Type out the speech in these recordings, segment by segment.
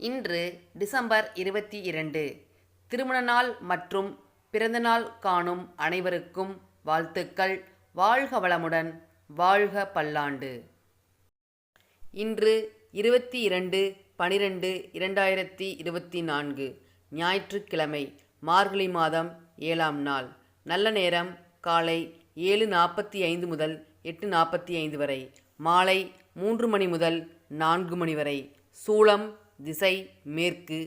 இன்று டிசம்பர் 22. திருமண நாள் மற்றும் பிறந்தநாள் காணும் அனைவருக்கும் வாழ்த்துக்கள். வாழ்க வளமுடன், வாழ்க பல்லாண்டு. இன்று 22/12/2024 ஞாயிற்றுக்கிழமை, மார்கழி மாதம் 7ஆம் நாள். நல்ல நேரம் காலை 7:45 முதல் 8:45 வரை, மாலை 3 மணி முதல் 4 மணி வரை. சூலம் திசை மேற்கு.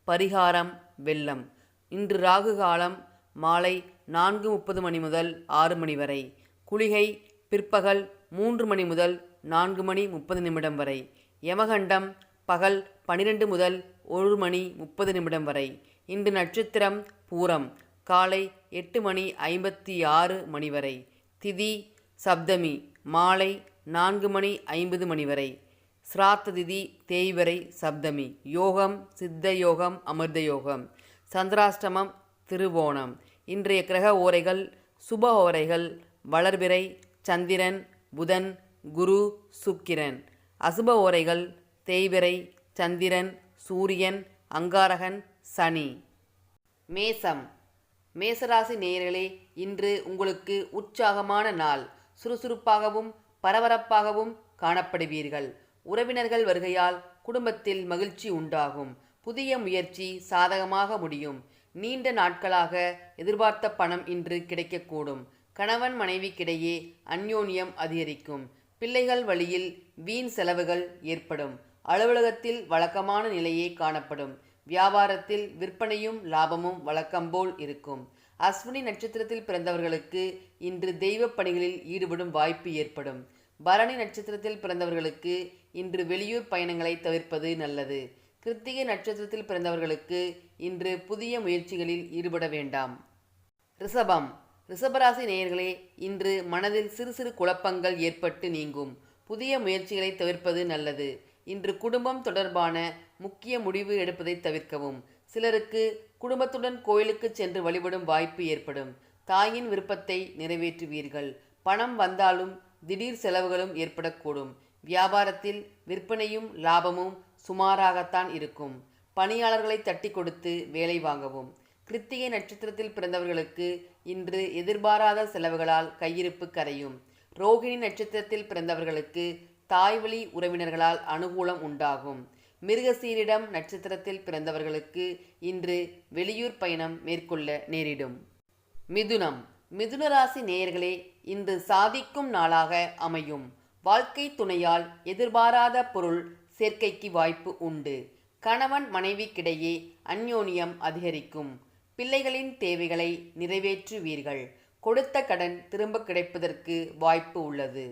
பரிகாரம் வெள்ளம். இன்று ராகு காலம் மாலை 4:30 மணி முதல் 6 மணி வரை. குளிகை பிற்பகல் 3 மணி முதல் 4 மணி 30 நிமிடம் வரை. யமகண்டம் பகல் 12 முதல் 1 மணி 30 நிமிடம் வரை. இன்று நட்சத்திரம் பூரம் காலை 8 மணி 56 மணி வரை. திதி சப்தமி மாலை 4 மணி 50 மணி வரை. ஸ்ராத்த திதி தேய்வரை சப்தமி. யோகம் சித்த யோகம், அமிர்த யோகம். சந்திராஷ்டமம் திருவோணம். இன்றைய கிரக ஓரைகள் சுப ஓரைகள் வளர்பிறை சந்திரன், புதன், குரு, சுக்கிரன். அசுப ஓரைகள் தேய்பிறை சந்திரன், சூரியன், அங்காரகன், சனி. மேசம். மேசராசி நேயர்களே, இன்று உங்களுக்கு உற்சாகமான நாள். சுறுசுறுப்பாகவும் பரபரப்பாகவும் காணப்படுவீர்கள். உறவினர்கள் வருகையால் குடும்பத்தில் மகிழ்ச்சி உண்டாகும். புதிய முயற்சி சாதகமாக முடியும். நீண்ட நாட்களாக எதிர்பார்த்த பணம் இன்று கிடைக்கக்கூடும். கணவன் மனைவிக்கிடையே அந்யோன்யம் அதிகரிக்கும். பிள்ளைகள் வழியில் வீண் செலவுகள் ஏற்படும். அலுவலகத்தில் வழக்கமான நிலையே காணப்படும். வியாபாரத்தில் விற்பனையும் லாபமும் வழக்கம்போல் இருக்கும். அஸ்வினி நட்சத்திரத்தில் பிறந்தவர்களுக்கு இன்று தெய்வ பணிகளில் ஈடுபடும் வாய்ப்பு ஏற்படும். பரணி நட்சத்திரத்தில் பிறந்தவர்களுக்கு இன்று வெளியூர் பயணங்களை தவிர்ப்பது நல்லது. கிருத்திகை நட்சத்திரத்தில் பிறந்தவர்களுக்கு இன்று புதிய முயற்சிகளில் ஈடுபட வேண்டாம். ரிஷபம். ரிஷபராசி நேயர்களே, இன்று மனதில் சிறு சிறு குழப்பங்கள் ஏற்பட்டு நீங்கும். புதிய முயற்சிகளை தவிர்ப்பது நல்லது. இன்று குடும்பம் தொடர்பான முக்கிய முடிவு எடுப்பதை தவிர்க்கவும். சிலருக்கு குடும்பத்துடன் கோயிலுக்கு சென்று வழிபடும் வாய்ப்பு ஏற்படும். தாயின் விருப்பத்தை நிறைவேற்றுவீர்கள். பணம் வந்தாலும் திடீர் செலவுகளும் ஏற்படக்கூடும். வியாபாரத்தில் விற்பனையும் லாபமும் சுமாராகத்தான் இருக்கும். பணியாளர்களை தட்டி கொடுத்து வேலை வாங்கவும். கிருத்திகை நட்சத்திரத்தில் பிறந்தவர்களுக்கு இன்று எதிர்பாராத செலவுகளால் கையிருப்பு கரையும். ரோகிணி நட்சத்திரத்தில் பிறந்தவர்களுக்கு தாய்வழி உறவினர்களால் அனுகூலம் உண்டாகும். மிருகசீரிடம் நட்சத்திரத்தில் பிறந்தவர்களுக்கு இன்று வெளியூர் பயணம் மேற்கொள்ள நேரிடும். மிதுனம். மிதுன ராசி நேயர்களே, இன்று சாதிக்கும் நாளாக அமையும். வாழ்க்கை துணையால் எதிர்பாராத பொருள் சேர்க்கைக்கு வாய்ப்பு உண்டு. கணவன் மனைவிக்கிடையே அந்யோன்யம் அதிகரிக்கும். பிள்ளைகளின் தேவைகளை நிறைவேற்றுவீர்கள். கொடுத்த கடன் திரும்ப கிடைப்பதற்கு வாய்ப்பு உள்ளது.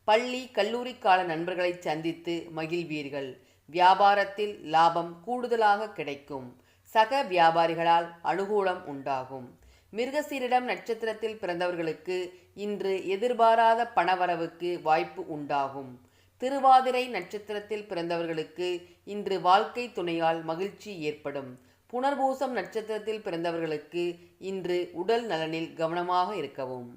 பள்ளி கல்லூரி கால நண்பர்களை சந்தித்து மகிழ்வீர்கள். வியாபாரத்தில் லாபம் கூடுதலாக கிடைக்கும். சக வியாபாரிகளால் அனுகூலம் உண்டாகும். மிருகசீரிடம் நட்சத்திரத்தில் பிறந்தவர்களுக்கு இன்று எதிர்பாராத பணவரவுக்கு வாய்ப்பு உண்டாகும். திருவாதிரை நட்சத்திரத்தில் பிறந்தவர்களுக்கு இன்று வாழ்க்கை துணையால் மகிழ்ச்சி ஏற்படும். புனர்பூசம் நட்சத்திரத்தில் பிறந்தவர்களுக்கு இன்று உடல் நலனில் கவனமாக இருக்கவும்.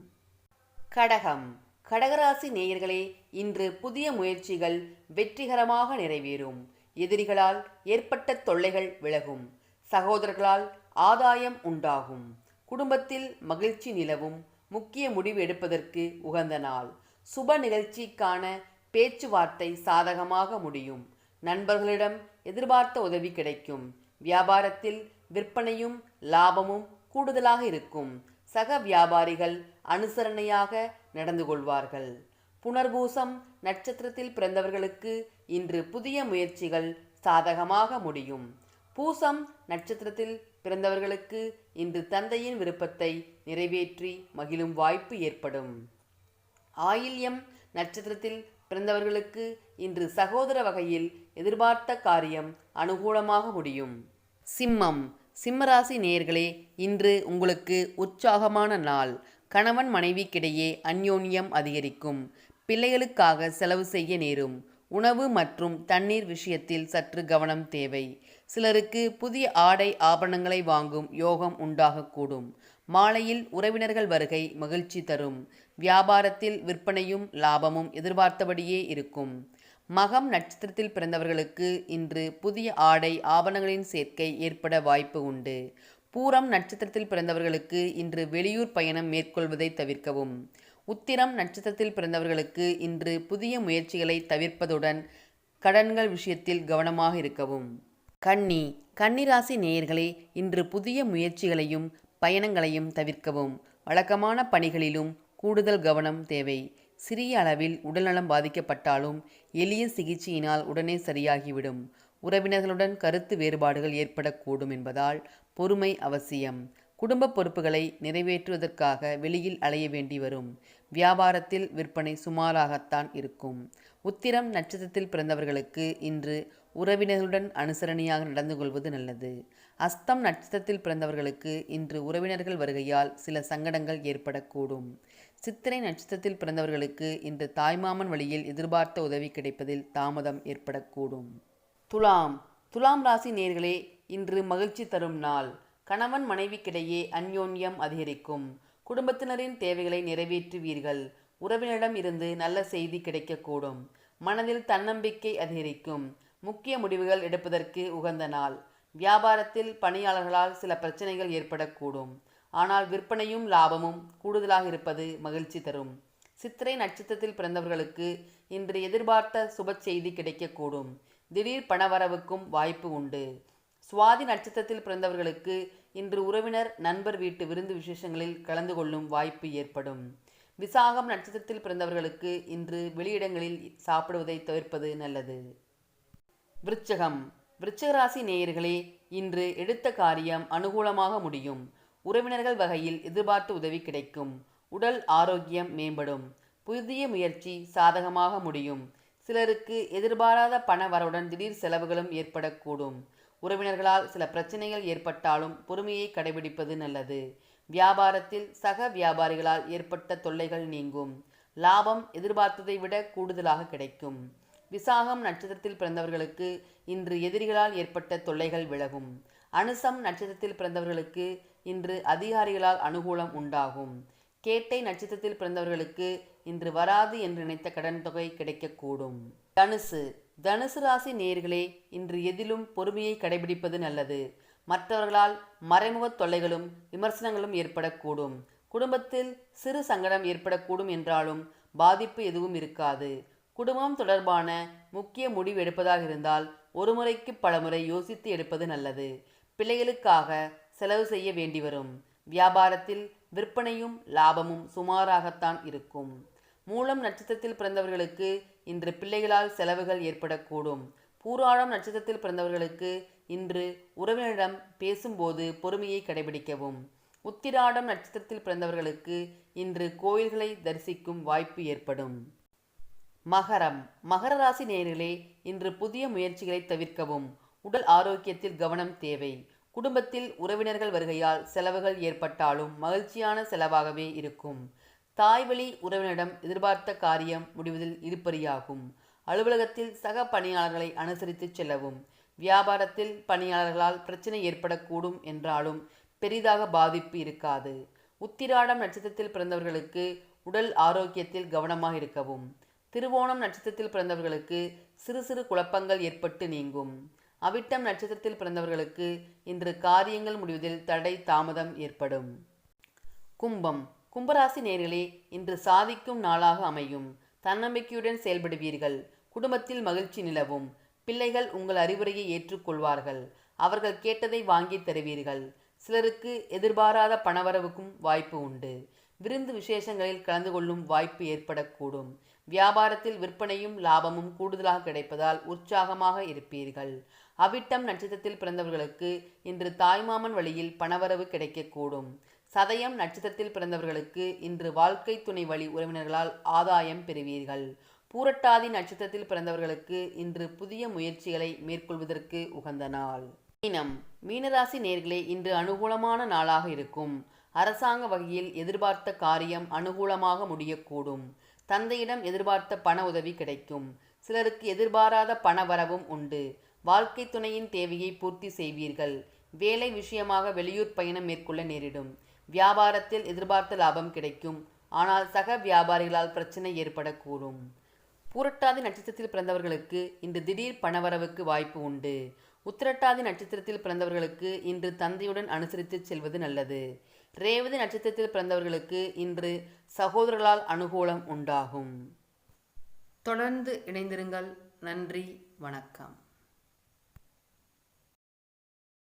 கடகம். கடகராசி நேயர்களே, இன்று புதிய முயற்சிகள் வெற்றிகரமாக நிறைவேறும். எதிரிகளால் ஏற்பட்ட தொல்லைகள் விலகும். சகோதரர்களால் ஆதாயம் உண்டாகும். குடும்பத்தில் மகிழ்ச்சி நிலவும். முக்கிய முடிவு எடுப்பதற்கு உகந்த நாள். சுப நிகழ்ச்சிக்கான பேச்சுவார்த்தை சாதகமாக முடியும். நண்பர்களிடம் எதிர்பார்த்த உதவி கிடைக்கும். வியாபாரத்தில் விற்பனையும் லாபமும் கூடுதலாக இருக்கும். சக வியாபாரிகள் அனுசரணையாக நடந்து கொள்வார்கள். புனர்பூசம் நட்சத்திரத்தில் பிறந்தவர்களுக்கு இன்று புதிய முயற்சிகள் சாதகமாக முடியும். பூசம் நட்சத்திரத்தில் பிறந்தவர்களுக்கு இன்று தந்தையின் விருப்பத்தை நிறைவேற்றி மகிழும் வாய்ப்பு ஏற்படும். ஆயில்யம் நட்சத்திரத்தில் பிறந்தவர்களுக்கு இன்று சகோதர வகையில் எதிர்பார்த்த காரியம் அனுகூலமாக முடியும். சிம்மம். சிம்மராசி நேயர்களே, இன்று உங்களுக்கு உற்சாகமான நாள். கணவன் மனைவிக்கிடையே அந்யோன்யம் அதிகரிக்கும். பிள்ளைகளுக்காக செலவு செய்ய நேரும். உணவு மற்றும் தண்ணீர் விஷயத்தில் சற்று கவனம் தேவை. சிலருக்கு புதிய ஆடை ஆபரணங்களை வாங்கும் யோகம் உண்டாகக்கூடும். மாலையில் உறவினர்கள் வருகை மகிழ்ச்சி தரும். வியாபாரத்தில் விற்பனையும் லாபமும் எதிர்பார்த்தபடியே இருக்கும். மகம் நட்சத்திரத்தில் பிறந்தவர்களுக்கு இன்று புதிய ஆடை ஆபரணங்களின் சேர்க்கை ஏற்பட வாய்ப்பு உண்டு. பூரம் நட்சத்திரத்தில் பிறந்தவர்களுக்கு இன்று வெளியூர் பயணம் மேற்கொள்வதை தவிர்க்கவும். உத்திரம் நட்சத்திரத்தில் பிறந்தவர்களுக்கு இன்று புதிய முயற்சிகளை தவிர்ப்பதுடன் கடன்கள் விஷயத்தில் கவனமாக இருக்கவும். கன்னி ராசி நேயர்களே, இன்று புதிய முயற்சிகளையும் பயணங்களையும் தவிர்க்கவும். வழக்கமான பணிகளிலும் கூடுதல் கவனம் தேவை. சிறிய அளவில் உடல்நலம் பாதிக்கப்பட்டாலும் எளிய சிகிச்சையினால் உடனே சரியாகிவிடும். உறவினர்களுடன் கருத்து வேறுபாடுகள் ஏற்படக்கூடும் என்பதால் பொறுமை அவசியம். குடும்ப பொறுப்புகளை நிறைவேற்றுவதற்காக வெளியில் அலைய வேண்டி வரும். வியாபாரத்தில் விற்பனை சுமாராகத்தான் இருக்கும். உத்திரம் நட்சத்திரத்தில் பிறந்தவர்களுக்கு இன்று உறவினர்களுடன் அனுசரணையாக நடந்து கொள்வது நல்லது. அஸ்தம் நட்சத்திரத்தில் பிறந்தவர்களுக்கு இன்று உறவினர்கள் வருகையால் சில சங்கடங்கள் ஏற்படக்கூடும். சித்திரை நட்சத்திரத்தில் பிறந்தவர்களுக்கு இன்று தாய்மாமன் வழியில் எதிர்பார்த்த உதவி கிடைப்பதில் தாமதம் ஏற்படக்கூடும். துலாம் ராசி நேயர்களே, இன்று மகிழ்ச்சி தரும் நாள். கணவன் மனைவிக்கிடையே அந்யோன்யம் அதிகரிக்கும். குடும்பத்தினரின் தேவைகளை நிறைவேற்றுவீர்கள். உறவினரிடம் இருந்து நல்ல செய்தி கிடைக்கக்கூடும். மனதில் தன்னம்பிக்கை அதிகரிக்கும். முக்கிய முடிவுகள் எடுப்பதற்கு உகந்த நாள். வியாபாரத்தில் பணியாளர்களால் சில பிரச்சனைகள் ஏற்படக்கூடும். ஆனால் விற்பனையும் லாபமும் கூடுதலாக இருப்பது மகிழ்ச்சி தரும். சித்திரை நட்சத்திரத்தில் பிறந்தவர்களுக்கு இன்று எதிர்பார்த்த சுப செய்தி கிடைக்கக்கூடும். திடீர் பணவரவுக்கும் வாய்ப்பு உண்டு. சுவாதி நட்சத்திரத்தில் பிறந்தவர்களுக்கு இன்று உறவினர் நண்பர் வீட்டு விருந்து விசேஷங்களில் கலந்து கொள்ளும் வாய்ப்பு ஏற்படும். விசாகம் நட்சத்திரத்தில் பிறந்தவர்களுக்கு இன்று வெளியிடங்களில் சாப்பிடுவதை தவிர்ப்பது நல்லது. விருச்சிக ராசி நேயர்களே, இன்று எடுத்த காரியம் அனுகூலமாக முடியும். உறவினர்கள் வகையில் எதிர்பார்த்த உதவி கிடைக்கும். உடல் ஆரோக்கியம் மேம்படும். புதிய முயற்சி சாதகமாக முடியும். சிலருக்கு எதிர்பாராத பண வரவுடன் திடீர் செலவுகளும் ஏற்படக்கூடும். உறவினர்களால் சில பிரச்சனைகள் ஏற்பட்டாலும் பொறுமையை கடைபிடிப்பது நல்லது. வியாபாரத்தில் சக வியாபாரிகளால் ஏற்பட்ட தொல்லைகள் நீங்கும். லாபம் எதிர்பார்த்ததை விட கூடுதலாக கிடைக்கும். விசாகம் நட்சத்திரத்தில் பிறந்தவர்களுக்கு இன்று எதிரிகளால் ஏற்பட்ட தொல்லைகள் விலகும். அனுசம் நட்சத்திரத்தில் பிறந்தவர்களுக்கு இன்று அதிகாரிகளால் அனுகூலம் உண்டாகும். கேட்டை நட்சத்திரத்தில் பிறந்தவர்களுக்கு இன்று வராது என்று நினைத்த கடன் தொகை கிடைக்கக்கூடும். தனுசு ராசி நேயர்களே, இன்று எதிலும் பொறுமையை கடைபிடிப்பது நல்லது. மற்றவர்களால் மறைமுக தொல்லைகளும் விமர்சனங்களும் ஏற்படக்கூடும். குடும்பத்தில் சிறு சங்கடம் ஏற்படக்கூடும் என்றாலும் பாதிப்பு எதுவும் இருக்காது. குடும்பம் தொடர்பான முக்கிய முடிவு எடுப்பதாக இருந்தால் ஒரு முறைக்கு பலமுறை யோசித்து எடுப்பது நல்லது. பிள்ளைகளுக்காக செலவு செய்ய வேண்டி வரும். வியாபாரத்தில் விற்பனையும் லாபமும் சுமாராகத்தான் இருக்கும். மூலம் நட்சத்திரத்தில் பிறந்தவர்களுக்கு இன்று பிள்ளைகளால் செலவுகள் ஏற்படக்கூடும். பூராடம் நட்சத்திரத்தில் பிறந்தவர்களுக்கு இன்று உறவினரிடம் பேசும்போது பொறுமையை கடைபிடிக்கவும். உத்திராடம் நட்சத்திரத்தில் பிறந்தவர்களுக்கு இன்று கோயில்களை தரிசிக்கும் வாய்ப்பு ஏற்படும். மகர ராசி நேயர்களே, இன்று புதிய முயற்சிகளை தவிர்க்கவும். உடல் ஆரோக்கியத்தில் கவனம் தேவை. குடும்பத்தில் உறவினர்கள் வருகையால் செலவுகள் ஏற்பட்டாலும் மகிழ்ச்சியான செலவாகவே இருக்கும். தாய்வழி உறவினரிடம் எதிர்பார்த்த காரியம் முடிவதில் இழுபறியாகும். அலுவலகத்தில் சக பணியாளர்களை அனுசரித்து செல்லவும். வியாபாரத்தில் பணியாளர்களால் பிரச்சனை ஏற்படக்கூடும் என்றாலும் பெரிதாக பாதிப்பு இருக்காது. உத்திராடம் நட்சத்திரத்தில் பிறந்தவர்களுக்கு உடல் ஆரோக்கியத்தில் கவனமாக இருக்கவும். திருவோணம் நட்சத்திரத்தில் பிறந்தவர்களுக்கு சிறு சிறு குழப்பங்கள் ஏற்பட்டு நீங்கும். அவிட்டம் நட்சத்திரத்தில் பிறந்தவர்களுக்கு இன்று காரியங்கள் முடிவதில் தடை தாமதம் ஏற்படும். கும்பராசி நேயர்களே, இன்று சாதிக்கும் நாளாக அமையும். தன்னம்பிக்கையுடன் செயல்படுவீர்கள். குடும்பத்தில் மகிழ்ச்சி நிலவும். பிள்ளைகள் உங்கள் அறிவுரையை ஏற்றுக்கொள்வார்கள். அவர்கள் கேட்டதை வாங்கி தருவீர்கள். சிலருக்கு எதிர்பாராத பணவரவுக்கும் வாய்ப்பு உண்டு. விருந்து விசேஷங்களில் கலந்து கொள்ளும் வாய்ப்பு ஏற்படக்கூடும். வியாபாரத்தில் விற்பனையும் லாபமும் கூடுதலாக கிடைப்பதால் உற்சாகமாக இருப்பீர்கள். அவிட்டம் நட்சத்திரத்தில் பிறந்தவர்களுக்கு இன்று தாய்மாமன் வழியில் பணவரவு கிடைக்கக்கூடும். சதயம் நட்சத்திரத்தில் பிறந்தவர்களுக்கு இன்று வாழ்க்கை துணை வழி உறவினர்களால் ஆதாயம் பெறுவீர்கள். பூரட்டாதி நட்சத்திரத்தில் பிறந்தவர்களுக்கு இன்று புதிய முயற்சிகளை மேற்கொள்வதற்கு உகந்த நாள். மீனராசி நேயர்களே, இன்று அனுகூலமான நாளாக இருக்கும். அரசாங்க வகையில் எதிர்பார்த்த காரியம் அனுகூலமாக முடியக்கூடும். தந்தையிடம் எதிர்பார்த்த பண உதவி கிடைக்கும். சிலருக்கு எதிர்பாராத பண வரவும் உண்டு. வாழ்க்கை துணையின் தேவையை பூர்த்தி செய்வீர்கள். வேலை விஷயமாக வெளியூர் பயணம் மேற்கொள்ள நேரிடும். வியாபாரத்தில் எதிர்பார்த்த லாபம் கிடைக்கும். ஆனால் சக வியாபாரிகளால் பிரச்சனை ஏற்படக்கூடும். பூரட்டாதி நட்சத்திரத்தில் பிறந்தவர்களுக்கு இன்று திடீர் பணவரவுக்கு வாய்ப்பு உண்டு. உத்திரட்டாதி நட்சத்திரத்தில் பிறந்தவர்களுக்கு இன்று தந்தையுடன் அனுசரித்து செல்வது நல்லது. ரேவதி நட்சத்திரத்தில் பிறந்தவர்களுக்கு இன்று சகோதரர்களால் அனுகூலம் உண்டாகும். தொடர்ந்து இணைந்திருங்கள். நன்றி, வணக்கம்.